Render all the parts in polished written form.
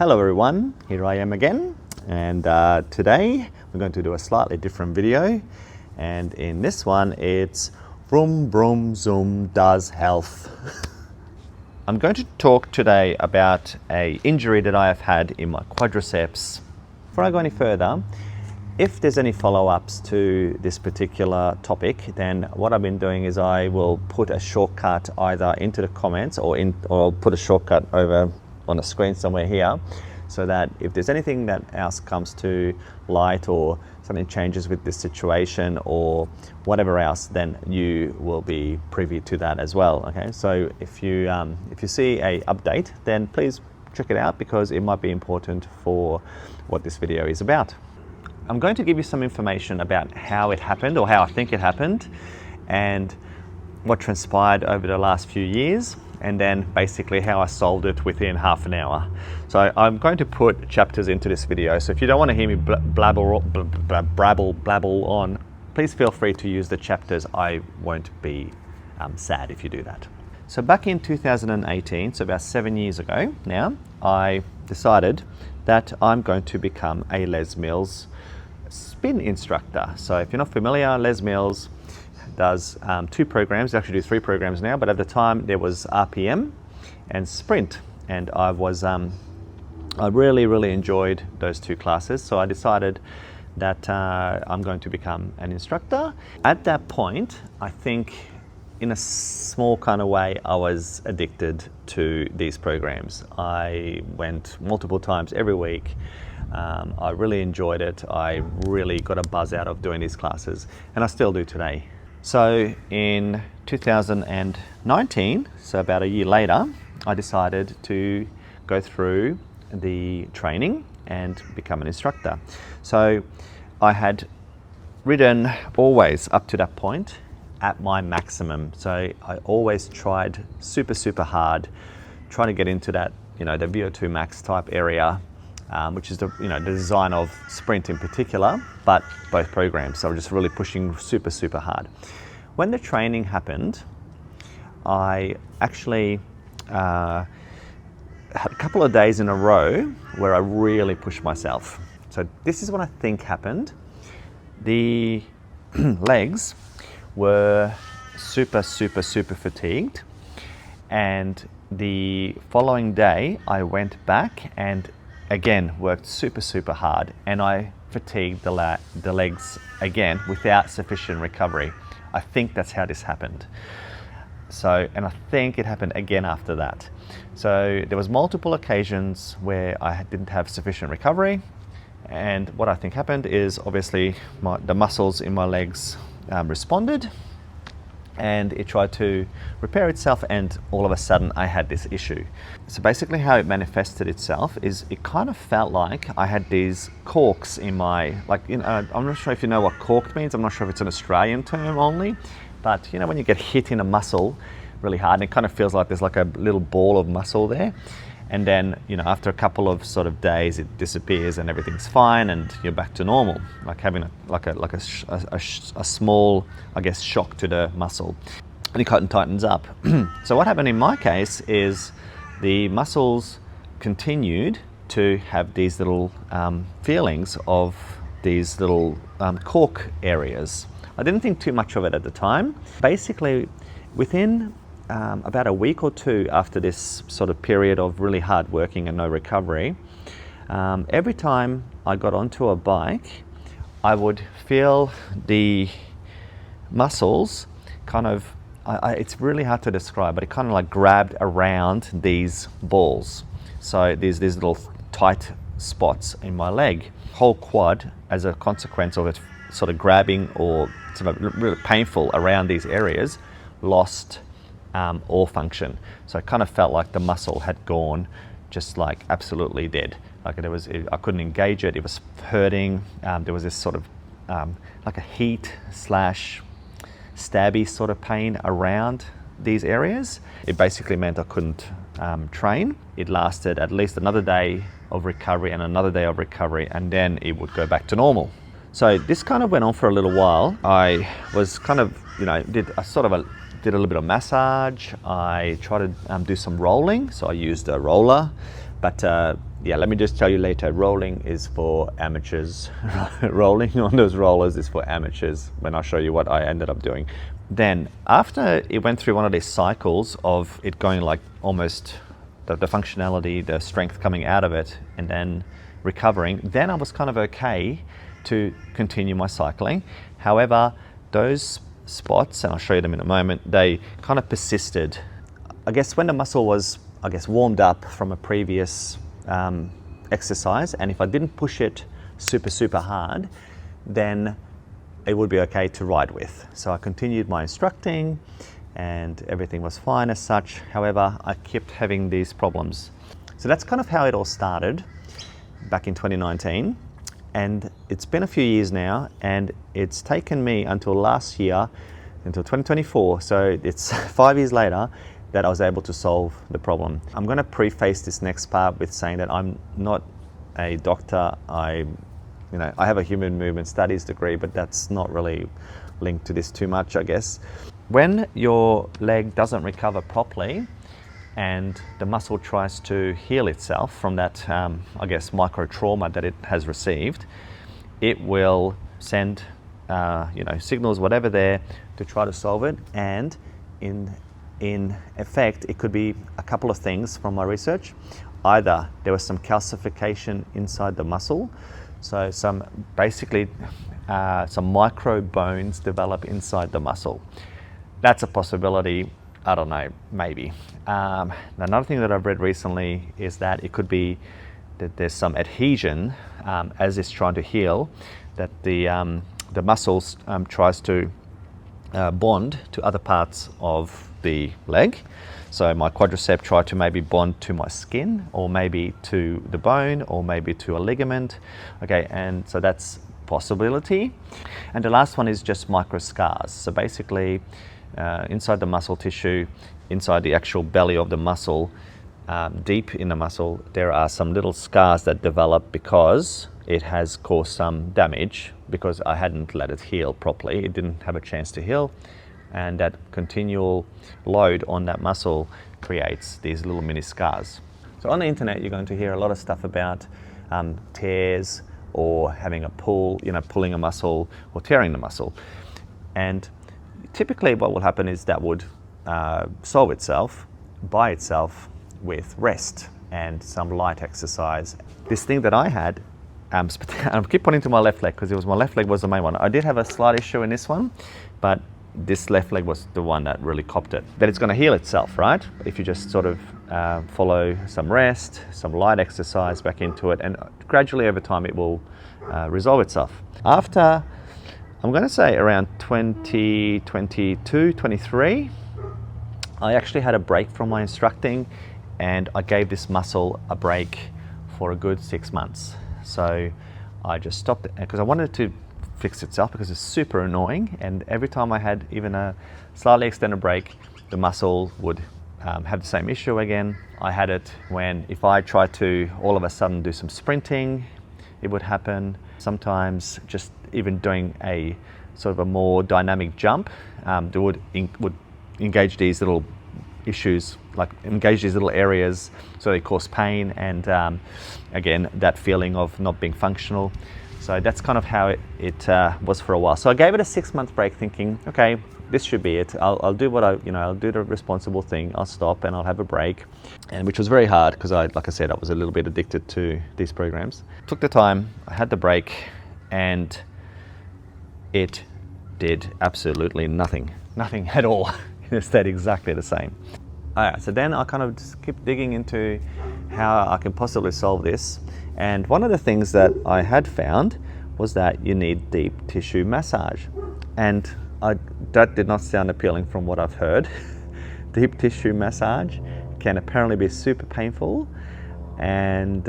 Hello everyone, here I am again, and today we're going to do a slightly different video, and in this one it's Vroom Vroom Zoom Does Health. I'm going to talk today about an injury that I have had in my quadriceps. Before I go any further, if there's any follow-ups to this particular topic, then what I've been doing is I will put a shortcut either into the comments or I'll put a shortcut over on the screen somewhere here, so that if there's anything that else comes to light or something changes with this situation or whatever else, then you will be privy to that as well. Okay, so if you see a update, then please check it out because it might be important for what this video is about. I'm going to give you some information about how it happened, or how I think it happened, and what transpired over the last few years, and then basically how I solved it within half an hour. So I'm going to put chapters into this video, so if you don't want to hear me blabble on, please feel free to use the chapters. I won't be sad if you do that. So back in 2018, so about 7 years ago now, I decided that I'm going to become a Les Mills spin instructor. So if you're not familiar, Les Mills does 2 programs. They actually do 3 programs now, but at the time there was RPM and sprint, and I really enjoyed those 2 classes, so I decided that I'm going to become an instructor. At that point, I think in a small kind of way I was addicted to these programs. I went multiple times every week. I really enjoyed it. I really got a buzz out of doing these classes, and I still do today. So in 2019, so about a year later, I decided to go through the training and become an instructor. So I had ridden always up to that point at my maximum. So I always tried super hard, trying to get into that, the VO2 max type area, which is the design of sprint in particular, but both programs. So I'm just really pushing super hard. When the training happened, I actually had a couple of days in a row where I really pushed myself. So this is what I think happened. The legs were super fatigued, and the following day I went back and again worked super hard, and I fatigued the legs again without sufficient recovery. I think that's how this happened. So, and I think it happened again after that. So there was multiple occasions where I didn't have sufficient recovery, and what I think happened is obviously the muscles in my legs responded, and it tried to repair itself, and all of a sudden I had this issue. So basically how it manifested itself is it kind of felt like I had these corks in my, I'm not sure if you know what corked means. I'm not sure if it's an Australian term only, but when you get hit in a muscle really hard, and it kind of feels like there's like a little ball of muscle there, and then after a couple of sort of days it disappears and everything's fine and you're back to normal, like having a small, I guess, shock to the muscle, and it tightens up. So what happened in my case is the muscles continued to have these little feelings of these little cork areas. I didn't think too much of it at the time. Basically, within about a week or 2 after this sort of period of really hard working and no recovery, every time I got onto a bike, I would feel the muscles kind of, it's really hard to describe, but it kind of like grabbed around these balls. So there's these little tight spots in my leg. Whole quad, as a consequence of it sort of grabbing or sort of really painful around these areas, lost all function. So it kind of felt like the muscle had gone just like absolutely dead. Like I couldn't engage it. It was hurting. There was this sort of like a heat / stabby sort of pain around these areas. It basically meant I couldn't train. It lasted at least another day of recovery and another day of recovery, and then it would go back to normal. So this kind of went on for a little while. I was kind of, did a little bit of massage. I tried to do some rolling, so I used a roller, but yeah, let me just tell you later, rolling is for amateurs. Rolling on those rollers is for amateurs when I show you what I ended up doing. Then after it went through one of these cycles of it going like almost the functionality, the strength coming out of it and then recovering, then I was kind of okay to continue my cycling. However, those spots, and I'll show you them in a moment, they kind of persisted. I guess when the muscle was, warmed up from a previous exercise, and if I didn't push it super hard, then it would be okay to ride with. So I continued my instructing and everything was fine as such. However, I kept having these problems. So that's kind of how it all started back in 2019. And it's been a few years now, and it's taken me until last year, until 2024. So it's 5 years later that I was able to solve the problem. I'm going to preface this next part with saying that I'm not a doctor. I have a human movement studies degree, but that's not really linked to this too much, I guess. When your leg doesn't recover properly and the muscle tries to heal itself from that, micro trauma that it has received, it will send, signals, whatever there, to try to solve it. And in effect, it could be a couple of things from my research. Either there was some calcification inside the muscle, so some micro bones develop inside the muscle. That's a possibility. I don't know, maybe. Another thing that I've read recently is that it could be that there's some adhesion as it's trying to heal, that the muscles tries to bond to other parts of the leg. So my quadricep tried to maybe bond to my skin, or maybe to the bone, or maybe to a ligament. Okay, and so that's possibility. And the last one is just micro scars. So basically, inside the muscle tissue, inside the actual belly of the muscle, deep in the muscle, there are some little scars that develop because it has caused some damage, because I hadn't let it heal properly. It didn't have a chance to heal. And that continual load on that muscle creates these little mini scars. So on the internet, you're going to hear a lot of stuff about tears, or having a pull, pulling a muscle or tearing the muscle. And typically what will happen is that would solve itself by itself with rest and some light exercise. This thing that I had, I keep pointing to my left leg because my left leg was the main one. I did have a slight issue in this one, but this left leg was the one that really copped it. That it's going to heal itself, right? If you just sort of follow some rest, some light exercise back into it, and gradually over time it will resolve itself. After, I'm going to say around 2022, 23, I actually had a break from my instructing, and I gave this muscle a break for a good 6 months. So I just stopped it because I wanted it to fix itself, because it's super annoying, and every time I had even a slightly extended break, the muscle would have the same issue again. I had it when, if I tried to all of a sudden do some sprinting, it would happen. Sometimes just even doing a sort of a more dynamic jump, would engage these little issues, like engage these little areas, so they cause pain, and again, that feeling of not being functional. So that's kind of how it was for a while. So I gave it a 6 month break, thinking, okay, this should be it. I'll do what I'll do the responsible thing. I'll stop and I'll have a break, and which was very hard because like I said, I was a little bit addicted to these programs. Took the time, I had the break, and it did absolutely nothing at all. It stayed exactly the same. All right, so then I kind of just keep digging into how I can possibly solve this. And one of the things that I had found was that you need deep tissue massage. And that did not sound appealing from what I've heard. Deep tissue massage can apparently be super painful. I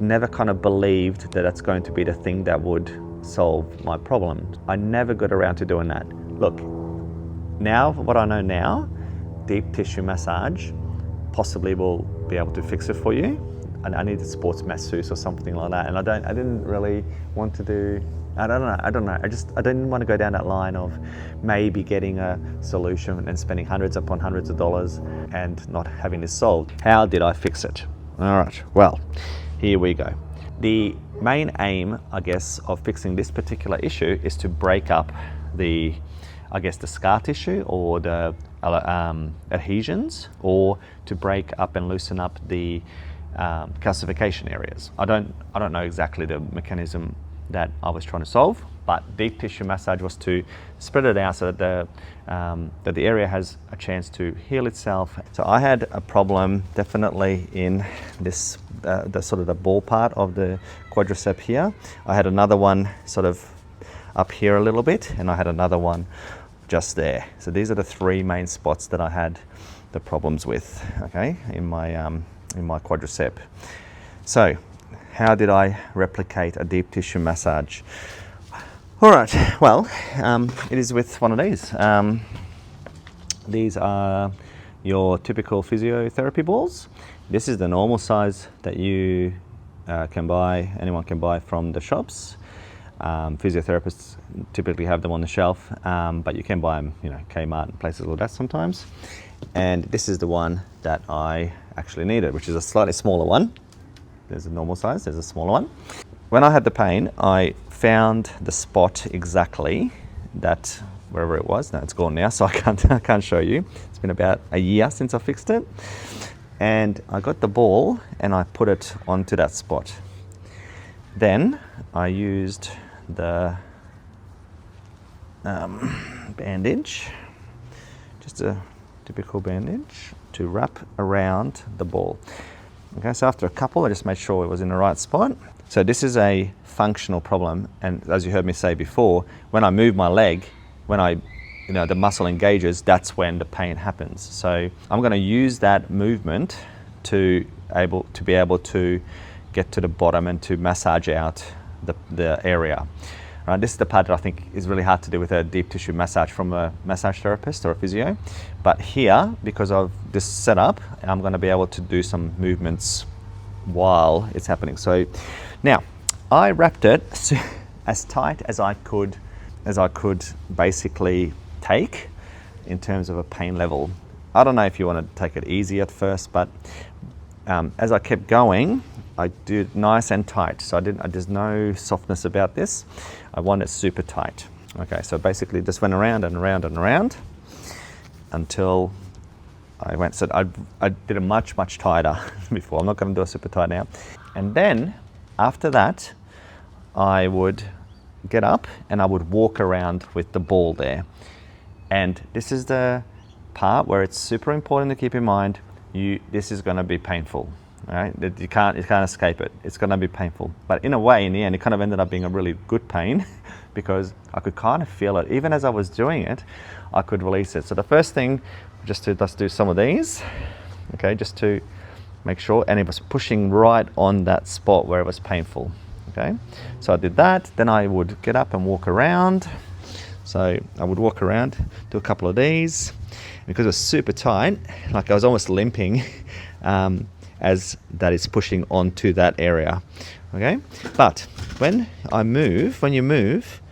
never kind of believed that that's going to be the thing that would solve my problem. I never got around to doing that. Look, now what I know now, deep tissue massage possibly will be able to fix it for you. And I need a sports masseuse or something like that. And I didn't really want to do I don't know. I didn't want to go down that line of maybe getting a solution and spending hundreds upon hundreds of dollars and not having this solved. How did I fix it? All right, well, here we go. The main aim, I guess, of fixing this particular issue is to break up the scar tissue or the adhesions, or to break up and loosen up the calcification areas. I don't know exactly the mechanism that I was trying to solve, but deep tissue massage was to spread it out so that the area has a chance to heal itself. So I had a problem definitely in this the sort of the ball part of the quadricep here. I had another one sort of up here a little bit, and I had another one just there. So these are the three main spots that I had the problems with, okay, in my quadricep. So how did I replicate a deep tissue massage? All right, well, it is with one of these. These are your typical physiotherapy balls. This is the normal size that you can buy, anyone can buy from the shops. Physiotherapists typically have them on the shelf, but you can buy them, Kmart and places like that sometimes. And this is the one that I actually needed, which is a slightly smaller one. There's a normal size, there's a smaller one. When I had the pain, I found the spot exactly that, wherever it was. Now it's gone now, so I can't show you. It's been about a year since I fixed it. And I got the ball and I put it onto that spot. Then I used the bandage, just a typical bandage, to wrap around the ball. Okay, so after a couple, I just made sure it was in the right spot. So this is a functional problem, and as you heard me say before, when I move my leg, when the muscle engages, that's when the pain happens. So I'm going to use that movement to be able to get to the bottom and to massage out the area. This is the part that I think is really hard to do with a deep tissue massage from a massage therapist or a physio. But here, because of this setup, I'm going to be able to do some movements while it's happening. So now, I wrapped it as tight as I could basically take in terms of a pain level. I don't know if you want to take it easy at first, but as I kept going, I did nice and tight. So there's no softness about this. I want it super tight. Okay, so basically just went around and around and around until I went. So I did it much tighter before. I'm not going to do it super tight now. And then after that, I would get up and I would walk around with the ball there. And this is the part where it's super important to keep in mind. This is going to be painful. Right? You can't escape it. It's going to be painful. But in a way, in the end, it kind of ended up being a really good pain because I could kind of feel it. Even as I was doing it, I could release it. So the first thing, let's do some of these, okay, just to make sure. And it was pushing right on that spot where it was painful, okay. So I did that. Then I would get up and walk around. So I would walk around, do a couple of these. Because it was super tight, like I was almost limping, as that is pushing onto that area, okay? But when you move,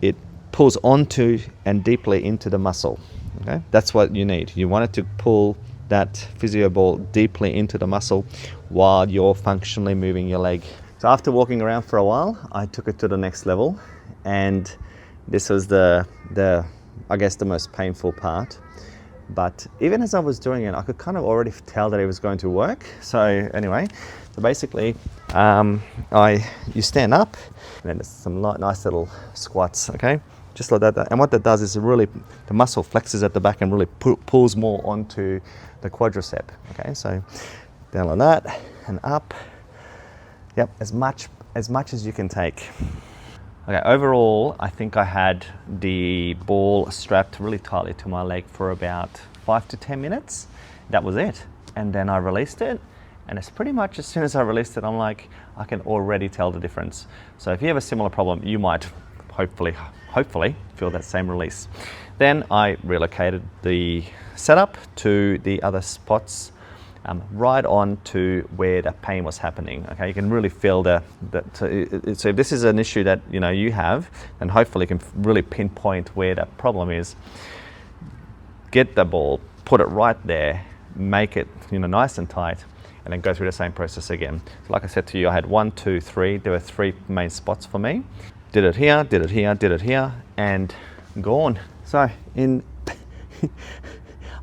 it pulls onto and deeply into the muscle, okay? That's what you need. You want it to pull that physio ball deeply into the muscle while you're functionally moving your leg. So after walking around for a while, I took it to the next level, and this was the most painful part. But even as I was doing it, I could kind of already tell that it was going to work. So anyway, basically, you stand up, and then there's some nice little squats, okay? Just like that. And what that does is the muscle flexes at the back and really pulls more onto the quadricep, okay? So down like that and up. Yep, as much as you can take. Okay, overall, I think I had the ball strapped really tightly to my leg for about 5 to 10 minutes. That was it. And then I released it. And it's pretty much as soon as I released it, I'm like, I can already tell the difference. So if you have a similar problem, you might hopefully feel that same release. Then I relocated the setup to the other spots right on to where the pain was happening. Okay, you can really feel so if this is an issue that you have, then hopefully you can really pinpoint where that problem is. Get the ball, put it right there, make it nice and tight, and then go through the same process again. So like I said to you, I had 1, 2, 3. There were 3 main spots for me. Did it here, did it here, did it here, and gone. So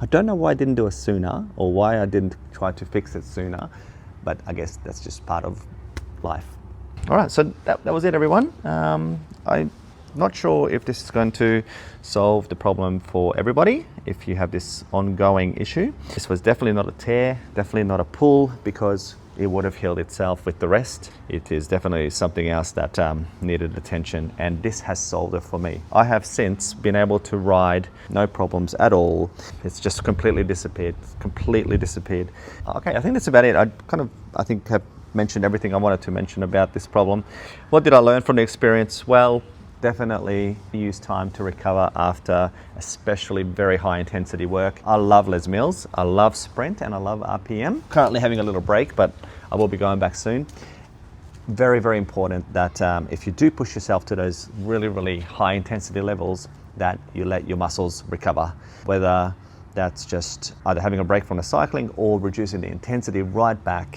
I don't know why I didn't do it sooner, or why I didn't try to fix it sooner, but I guess that's just part of life. All right, so that was it, everyone. I'm not sure if this is going to solve the problem for everybody if you have this ongoing issue. This was definitely not a tear, definitely not a pull, because it would have healed itself with the rest. It is definitely something else that needed attention, and this has solved it for me. I have since been able to ride, no problems at all. It's just completely disappeared, Okay, I think that's about it. I think have mentioned everything I wanted to mention about this problem. What did I learn from the experience? Well, definitely use time to recover after especially very high intensity work. I love Les Mills, I love sprint, and I love RPM. Currently having a little break, but I will be going back soon. Very, very important that if you do push yourself to those really, really high intensity levels, that you let your muscles recover. Whether that's just either having a break from the cycling or reducing the intensity right back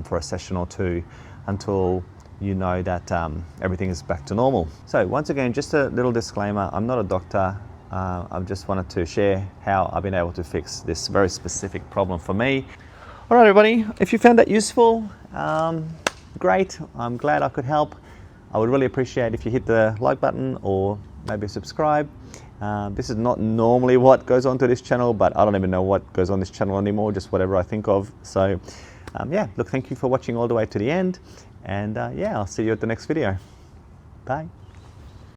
for a session or 2 until you know that everything is back to normal. So once again, just a little disclaimer, I'm not a doctor. I just wanted to share how I've been able to fix this very specific problem for me. All right, everybody, if you found that useful, great. I'm glad I could help. I would really appreciate if you hit the like button or maybe subscribe. This is not normally what goes on to this channel, but I don't even know what goes on this channel anymore, just whatever I think of. So yeah, look, thank you for watching all the way to the end. And yeah, I'll see you at the next video. Bye.